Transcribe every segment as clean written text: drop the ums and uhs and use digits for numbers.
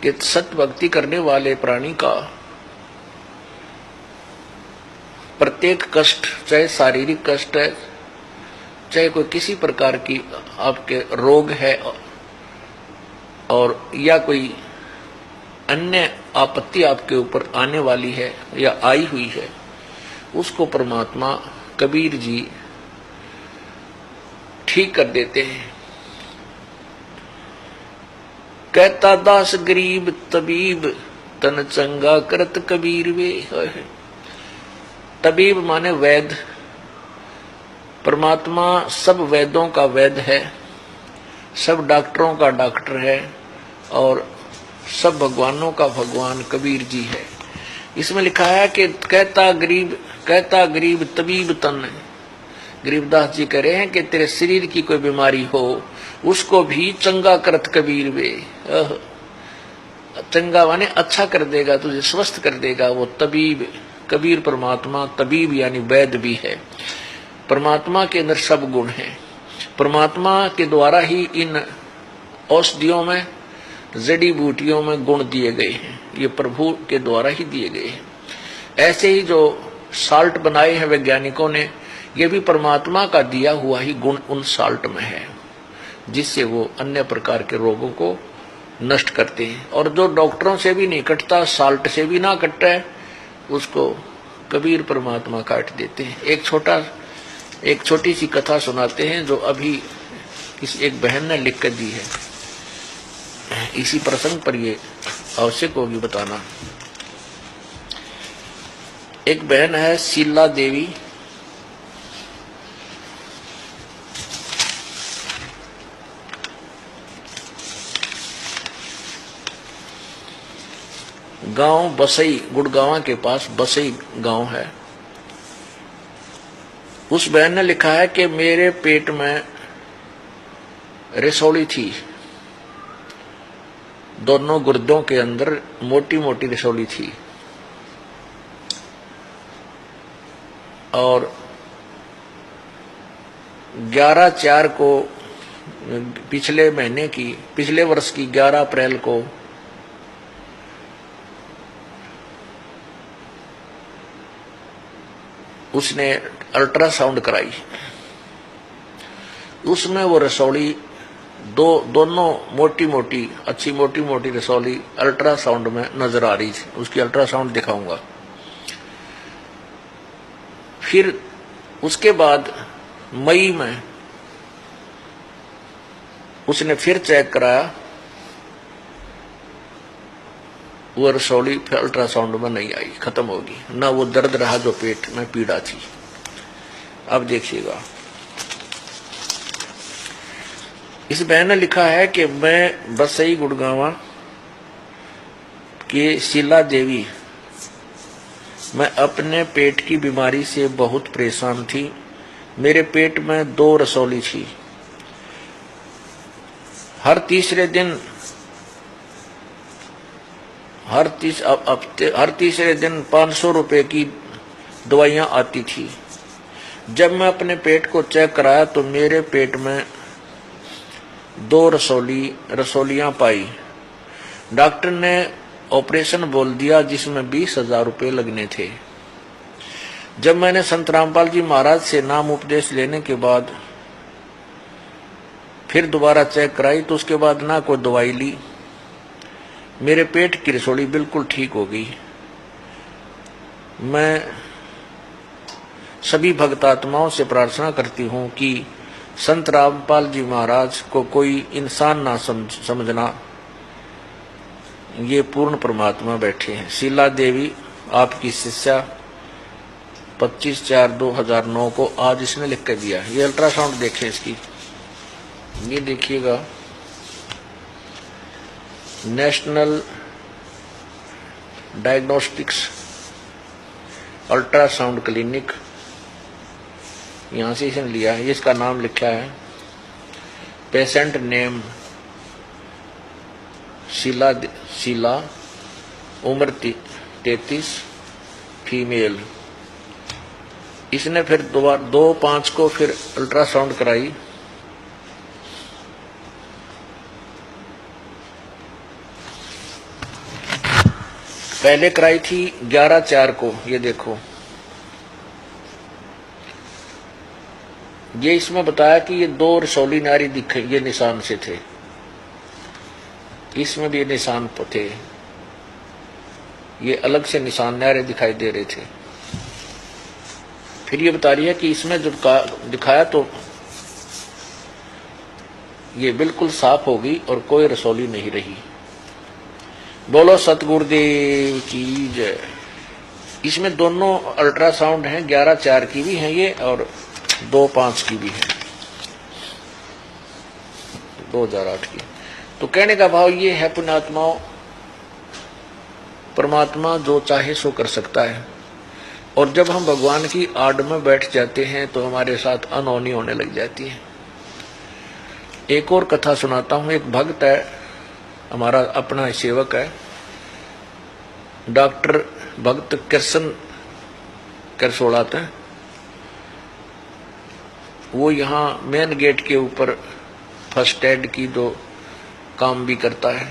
कि सत्य भक्ति करने वाले प्राणी का प्रत्येक कष्ट, चाहे शारीरिक कष्ट है, चाहे कोई किसी प्रकार की आपके रोग है और या कोई अन्य आपत्ति आपके ऊपर आने वाली है या आई हुई है, उसको परमात्मा कबीर जी ठीक कर देते हैं। कहता दास गरीब तबीब तन चंगा करत कबीर वे। तबीब माने वैद, परमात्मा सब वैदों का वैद है, सब डॉक्टरों का डॉक्टर है और सब भगवानों का भगवान कबीर जी है। इसमें लिखा है कि कहता गरीब तबीब तन। गरीबदास जी कह रहे हैं कि तेरे शरीर की कोई बीमारी हो उसको भी चंगा करत कबीर वे। चंगा माने अच्छा कर देगा, तुझे स्वस्थ कर देगा वो तबीब। कबीर परमात्मा तबीब यानी वैद्य भी है। परमात्मा के अंदर सब गुण हैं। परमात्मा के द्वारा ही इन औषधियों में, जड़ी बूटियों में गुण दिए गए हैं, ये प्रभु के द्वारा ही दिए गए हैं। ऐसे ही जो साल्ट बनाए हैं वैज्ञानिकों ने, ये भी परमात्मा का दिया हुआ ही गुण उन साल्ट में है, जिससे वो अन्य प्रकार के रोगों को नष्ट करते हैं। और जो डॉक्टरों से भी नहीं कटता, साल्ट से भी ना कटता है, उसको कबीर परमात्मा काट देते हैं। एक छोटी सी कथा सुनाते हैं जो अभी किसी एक बहन ने लिख कर दी है। इसी प्रसंग पर ये आवश्यक होगी बताना। एक बहन है शीला देवी, गांव बसई, गुड़गांव के पास बसई गांव है। उस बहन ने लिखा है कि मेरे पेट में रसौली थी, दोनों गुर्दों के अंदर मोटी मोटी रसौली थी और 11/4 को पिछले वर्ष की 11 अप्रैल को उसने अल्ट्रासाउंड कराई। उसमें वो रसौली दोनों मोटी मोटी रसौली अल्ट्रासाउंड में नजर आ रही थी। उसकी अल्ट्रासाउंड दिखाऊंगा। फिर उसके बाद मई में उसने फिर चेक कराया, वो रसौली फिर अल्ट्रासाउंड में नहीं आई, खत्म होगी। ना वो दर्द रहा जो पेट में पीड़ा थी। अब देखिएगा, इस बहन ने लिखा है कि मैं बसई गुड़गांव के शीला देवी, मैं अपने पेट की बीमारी से बहुत परेशान थी। मेरे पेट में 2 रसौली थी। हर तीसरे दिन 500 रुपए की दवाइयां आती थी। जब मैं अपने पेट को चेक कराया तो मेरे पेट में 2 रसौलियां पाई। डॉक्टर ने ऑपरेशन बोल दिया जिसमें 20,000 रुपए लगने थे। जब मैंने संत रामपाल जी महाराज से नाम उपदेश लेने के बाद फिर दोबारा चेक कराई तो उसके बाद ना कोई दवाई ली, मेरे पेट की रसौली बिल्कुल ठीक हो गई। मैं सभी भक्तात्माओं से प्रार्थना करती हूँ कि संत रामपाल जी महाराज को कोई इंसान ना समझना, ये पूर्ण परमात्मा बैठे हैं। शीला देवी आपकी शिष्या 25/4/2009 को आज इसने लिख कर दिया। ये अल्ट्रासाउंड देखें इसकी, ये देखिएगा, नेशनल डायग्नोस्टिक्स अल्ट्रासाउंड क्लिनिक, यहां से इसने लिया है। इसका नाम लिखा है, पेशेंट नेम शीला, उम्र 33, फीमेल। इसने फिर 2/5 को फिर अल्ट्रासाउंड कराई। पहले कराई थी 11/4 को, ये देखो, ये इसमें बताया कि ये 2 रसौली नारी दिखे, ये निशान से थे, इसमें भी ये निशान थे, ये अलग से निशान नारे दिखाई दे रहे थे। फिर ये बता रही है कि इसमें जो दिखाया तो ये बिल्कुल साफ होगी और कोई रसौली नहीं रही। बोलो सतगुरुदेव की जय। इसमें दोनों अल्ट्रासाउंड हैं, 11/4 की भी है ये और 2/5 की भी है, 2008 की। तो कहने का भाव ये है पुण्यात्माओं, परमात्मा जो चाहे सो कर सकता है, और जब हम भगवान की आड़ में बैठ जाते हैं तो हमारे साथ अनहोनी होने लग जाती है। एक और कथा सुनाता हूं। एक भक्त है, हमारा अपना सेवक है, डॉक्टर भक्त कृष्ण करसोड़ात है। वो यहाँ मेन गेट के ऊपर फर्स्ट एड की जो काम भी करता है,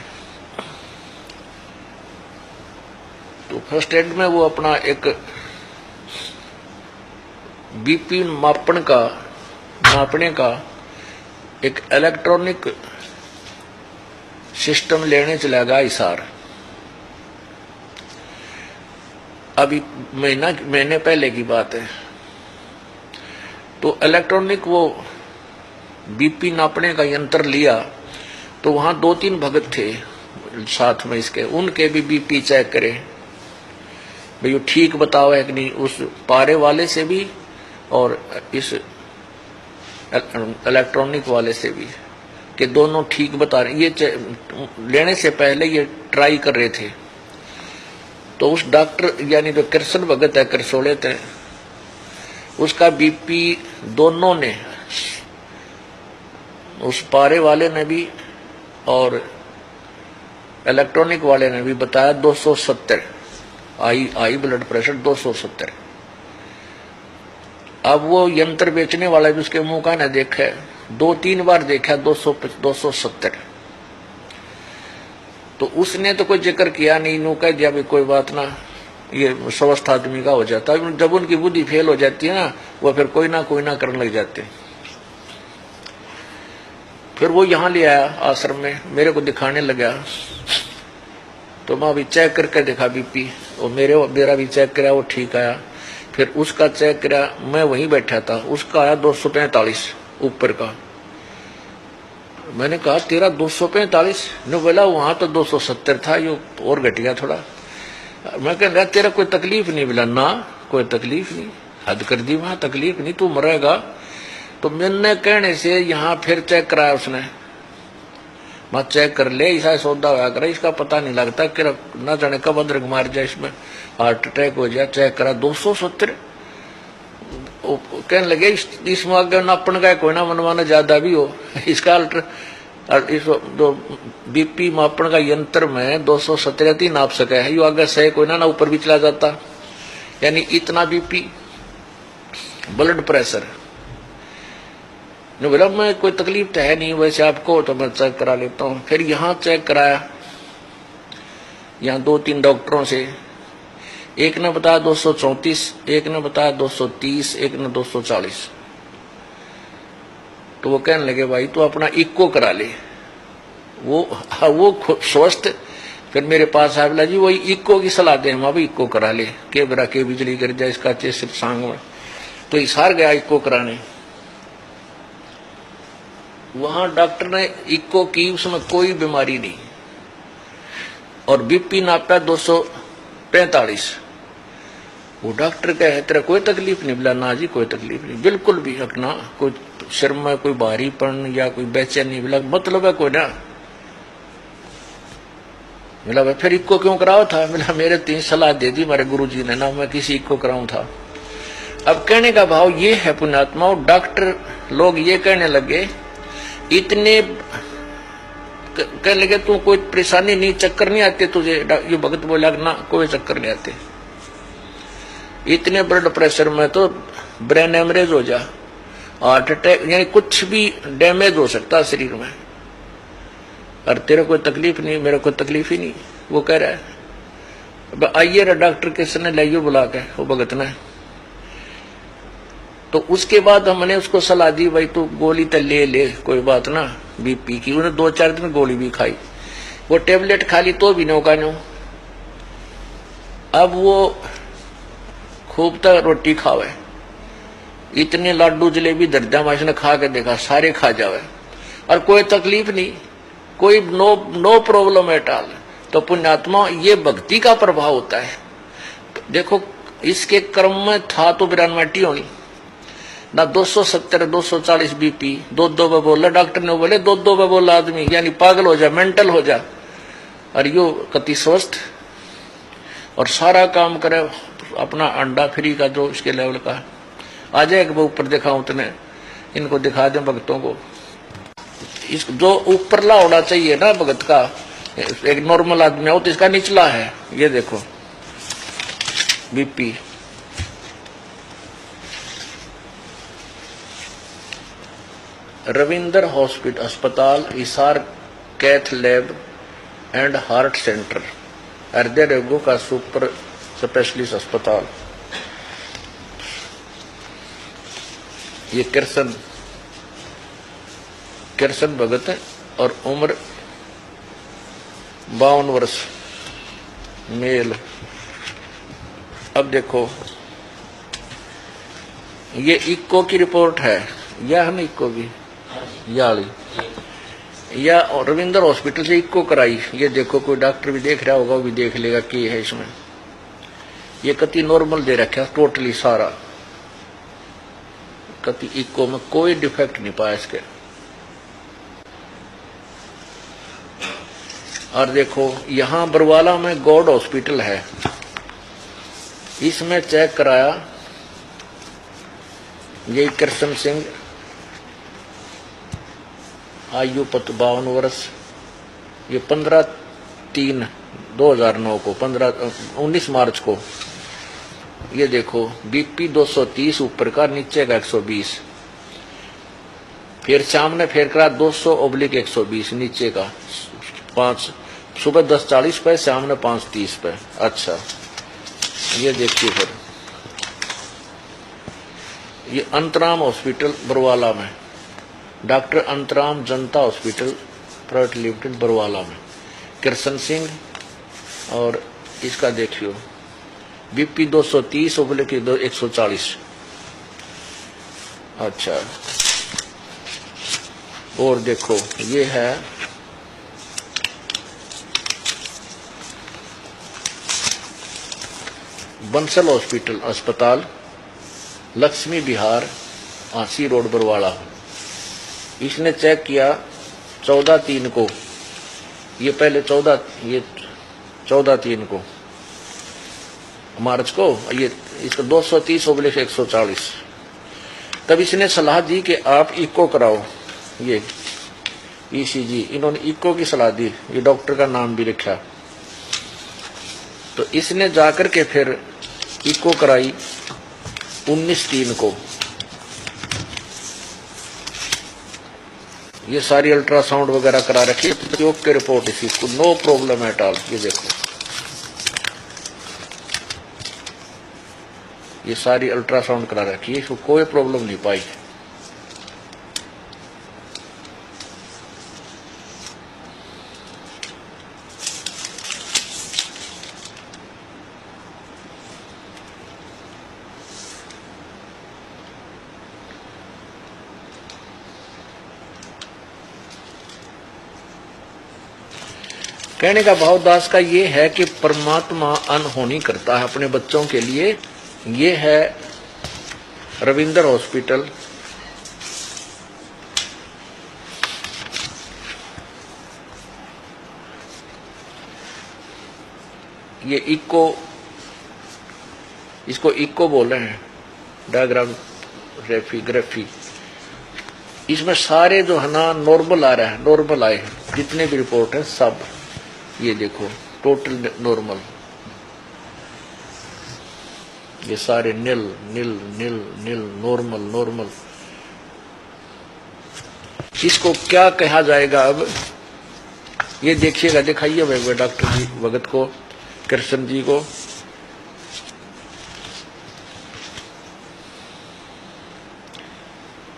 तो फर्स्ट एड में वो अपना एक बीपी मापने का एक इलेक्ट्रॉनिक सिस्टम लेने चला गया हिसार। अभी महीने पहले की बात है। तो इलेक्ट्रॉनिक वो बीपी नापने का यंत्र लिया, तो वहां 2-3 भगत थे साथ में इसके, उनके भी बीपी चेक करे भाई वो ठीक बताओ है कि नहीं, उस पारे वाले से भी और इस इलेक्ट्रॉनिक वाले से भी, कि दोनों ठीक बता रहे। ये लेने से पहले ये ट्राई कर रहे थे। तो उस डॉक्टर यानी जो कृष्ण भगत है, करसोड़े थे, उसका बीपी दोनों ने, उस पारे वाले ने भी और इलेक्ट्रॉनिक वाले ने भी बताया 270 आई ब्लड प्रेशर 270। अब वो यंत्र बेचने वाला भी उसके मुंह का ना देखा, 2-3 बार देखा 270। तो उसने तो कोई जिक्र किया नहीं, नो कह दिया भी कोई बात ना, ये स्वस्थ आदमी का हो जाता है। जब उनकी बुद्धि फेल हो जाती है ना, वो फिर कोई ना करने लग जाते। फिर वो यहाँ ले आया आश्रम में, मेरे को दिखाने लगा। तो मैं अभी चेक करके देखा बीपी, और मेरा भी चेक कराया, वो ठीक आया। फिर उसका चेक कराया, मैं वहीं बैठा था, उसका आया 245 ऊपर का। मैंने कहा तेरा 245? ने बोला वहां तो 270 था, ये और घट गया थोड़ा। मैं कह रहा तेरा कोई तकलीफ नहीं? बोला ना कोई तकलीफ नहीं। हद कर दी, वहां तकलीफ नहीं, तू मरेगा। तो मैंने कहने से यहाँ फिर चेक कराया उसने, मत चेक कर ले, ऐसा सौदा होया करे, इसका पता नहीं लगता कि न जाने कब अदरक मार जाए, इसमें हार्ट अटैक हो जाए। चेक करा 270। कहने लगे इसमें आगे नापन का कोई ना मनवाना ज्यादा भी हो, इसका इस जो बीपी मापन का यंत्र में 270 नाप सके है, यो आगे से कोई ना ऊपर भी चला जाता। यानी इतना बीपी ब्लड प्रेशर। बोला मैं कोई तकलीफ तो है नहीं वैसे आपको, तो मैं चेक करा लेता हूँ। फिर यहाँ चेक कराया, यहाँ 2-3 डॉक्टरों से, एक ने बताया 234, एक ने बताया 230, एक ने 240। तो वो कहने लगे भाई तू अपना इक्को करा ले। वो स्वस्थ। फिर मेरे पास आया, बोला जी वही इक्को की सलाह दे, हम अभी इक्को करा ले, के बरा के बिजली गिर जाए इसका चेस्ट सांग में। तो हिसार गया इक्को कराने। वहां डॉक्टर ने इक्को की, उसमें कोई बीमारी नहीं, और बीपी नापा 245। वो डॉक्टर कहे तेरा कोई तकलीफ नहीं? बोला ना जी कोई तकलीफ नहीं, बिल्कुल भी ना, कोई सिर में कोई भारीपन या कोई बेचैनी। बोला मतलब है कोई ना? बोला भाई फिर इक्को क्यों कराओ था? बोला मेरे 3 सलाह दे दी मेरे गुरुजी ने ना, मैं किसी इक्को कराऊं था। अब कहने का भाव ये है पुण्यात्मा, डॉक्टर लोग ये कहने लगे, इतने कहने लगे तू कोई परेशानी नहीं, चक्कर नहीं आते तुझे? ये भगत बोला ना कोई चक्कर नहीं आते, इतने ब्लड प्रेशर में तो ब्रेन हेमरेज हो जा, हार्ट अटैक, यानी कुछ भी डैमेज हो सकता है शरीर में। और तेरे कोई तकलीफ नहीं? मेरे को तकलीफ ही नहीं, वो कह रहा है। अब आइए रे डॉक्टर किसने लाइयो बुला के वो भगत ने। तो उसके बाद हमने उसको सलाह दी भाई तू गोली तो ले ले कोई बात ना बीपी की। उन्हें 2-4 दिन गोली भी खाई, वो टेबलेट खा ली तो भी नौका नो। अब वो खूब तक रोटी खावे, इतने लाडू जलेबी दर्जा माश ने खा के देखा, सारे खा जावे और कोई तकलीफ नहीं, कोई नो प्रॉब्लम एट ऑल। तो पुण्यात्मा ये भक्ति का प्रभाव होता है। देखो इसके क्रम में था तो 92 होनी ना, 270 240 बीपी, 2 पे बोला डॉक्टर ने, बोले 2 पे बोला आदमी यानी पागल हो जा, मेंटल हो जा। और यो कति स्वस्थ और सारा काम करे अपना अंडा फ्री का जो इसके लेवल का। आ जाए ऊपर दिखाऊं तने, इनको दिखा दें भक्तों को। इस जो ऊपरला होना चाहिए ना भगत का, एक नॉर्मल आदमी हो तो इसका निचला है। ये देखो बीपी, रविंदर हॉस्पिटल अस्पताल, Hisar cath lab and heart centre, हृदय रोगों का सुपर स्पेशलिस्ट अस्पताल। ये किरसन भगत है और उम्र 52 वर्ष, मेल। अब देखो ये इक्को की रिपोर्ट है, यह है ना इक्को की याली, या रविंदर हॉस्पिटल से इक्को कराई। ये देखो कोई डॉक्टर भी देख रहा होगा वो भी देख लेगा कि है इसमें। ये कति नॉर्मल दे रखा टोटली सारा, कति इक्को में कोई डिफेक्ट नहीं पाया इसके। और देखो यहां बरवाला में गॉड हॉस्पिटल है, इसमें चेक कराया। ये कृष्ण सिंह, आयु 52 वर्ष, ये 15/3/2009 को 19 मार्च को। ये देखो बीपी 230 ऊपर का, नीचे का 120। फिर सामने फेर करा 200/120 नीचे का 5, सुबह 10:40 पे, सामने 5:30 पे। अच्छा ये देखिए फिर ये अंतराम हॉस्पिटल बरवाला में, डॉक्टर अंतराम जनता हॉस्पिटल प्राइवेट लिमिटेड बरवाला में, कृष्ण सिंह। और इसका देखियो बीपी 230/140। अच्छा और देखो ये है बंसल हॉस्पिटल अस्पताल, लक्ष्मी विहार, आसी रोड बरवाला। इसने चेक किया 14/3 को, ये पहले 14/3 को मार्च को, ये इसको 230/140। तब इसने सलाह दी कि आप इको कराओ, ये ईसीजी। इन्होंने इको की सलाह दी, ये डॉक्टर का नाम भी लिखा। तो इसने जाकर के फिर इको कराई 19/3 को। ये सारी अल्ट्रासाउंड वगैरह करा रखी, योग की रिपोर्ट इसी को, नो प्रॉब्लम एट ऑल। ये देखो ये सारी अल्ट्रासाउंड करा रखी है, इसको कोई प्रॉब्लम नहीं पाई। कहने का भाव दास का ये है कि परमात्मा अनहोनी करता है अपने बच्चों के लिए। ये है रविंदर हॉस्पिटल, ये इको, इसको इको बोल रहे हैं, डायग्राम ग्राफी। इसमें सारे जो है ना नॉर्मल आ रहा है, नॉर्मल आए हैं जितने भी रिपोर्ट है सब। ये देखो टोटल नॉर्मल, ये सारे नील नील नील नील नॉर्मल नॉर्मल। इसको क्या कहा जाएगा अब ये देखिएगा, दिखाइए भाई डॉक्टर जी भगत को कृष्ण जी को।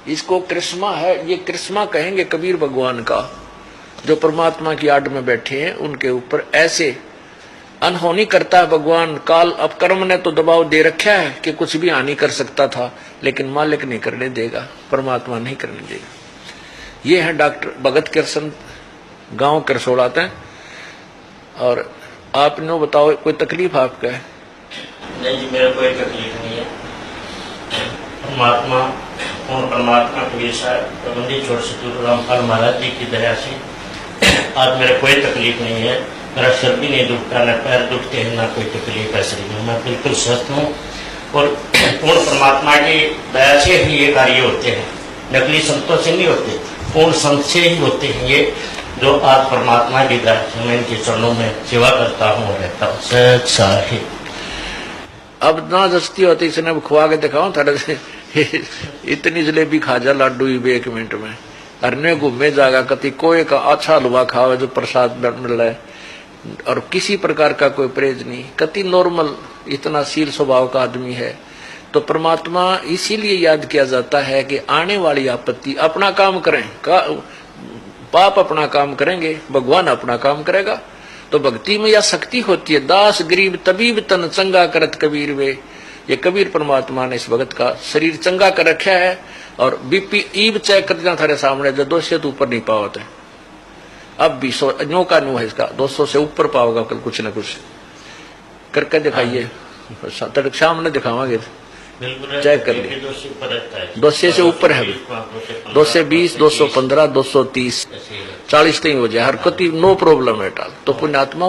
इसको कृष्मा है, ये कृष्मा कहेंगे कबीर भगवान का, जो परमात्मा की आड़ में बैठे हैं उनके ऊपर ऐसे अनहोनी करता है भगवान। काल अब कर्म ने तो दबाव दे रखा है कि कुछ भी हानि कर सकता था, लेकिन मालिक नहीं करने देगा, परमात्मा नहीं करने देगा। ये है डॉक्टर भगत कृष्ण, गांव करसोड़ाते हैं। और आप नो बताओ, कोई तकलीफ आपका है? नहीं जी, मेरा कोई तकलीफ नहीं है। परमात्मा और परमात्मा कबीर साहब प्रबंधी छोड़ सतगुरु रामपाल महाराज जी की दया से आज मेरा कोई तकलीफ नहीं है। मेरा सिर भी नहीं दुखता, न पैर दुखते हैं, ना कोई तकलीफ है शरीर में। मैं बिल्कुल स्वस्थ हूँ और पूर्ण परमात्मा की दया से ही ये कार्य होते हैं, नकली संतों से नहीं होते, पूर्ण संत से ही होते हैं ये, जो आज परमात्मा की दया से मैं इनके चरणों में सेवा करता हूँ और रहता हूँ। सच साहिब अब ना जस्ती होती, इसने अब खुआ के दिखाओ थोड़े से इतनी जलेबी खा जा लाडू ही भी 1 मिनट में। अरने घूमे जागा कति कोई का अच्छा हलवा खाओ जो प्रसाद मिल रहा है, और किसी प्रकार का कोई परहेज नहीं, कति नॉर्मल इतना शील स्वभाव का आदमी है। तो परमात्मा इसीलिए याद किया जाता है कि आने वाली आपत्ति अपना काम करें, पाप अपना काम करेंगे, भगवान अपना काम करेगा। तो भक्ति में यह शक्ति होती है, दास गरीब तबीब तन चंगा करत कबीर वे। ये कबीर परमात्मा ने इस भगत का शरीर चंगा कर रखा है, और बीपी ईब चेक करना थारे सामने जो 200 से ऊपर नहीं पावत है। अब भी 100 न्यू का न्यू है, इसका 200 से ऊपर पाओगा कल कुछ न कुछ करके दिखाइए। शाम ने दिखावांगे, चेक कर लिए 200 से ऊपर है, 220, 215, 230, 40 तक हो जाए, हर कति नो प्रॉब्लम है टाल। तो पुण्यात्मा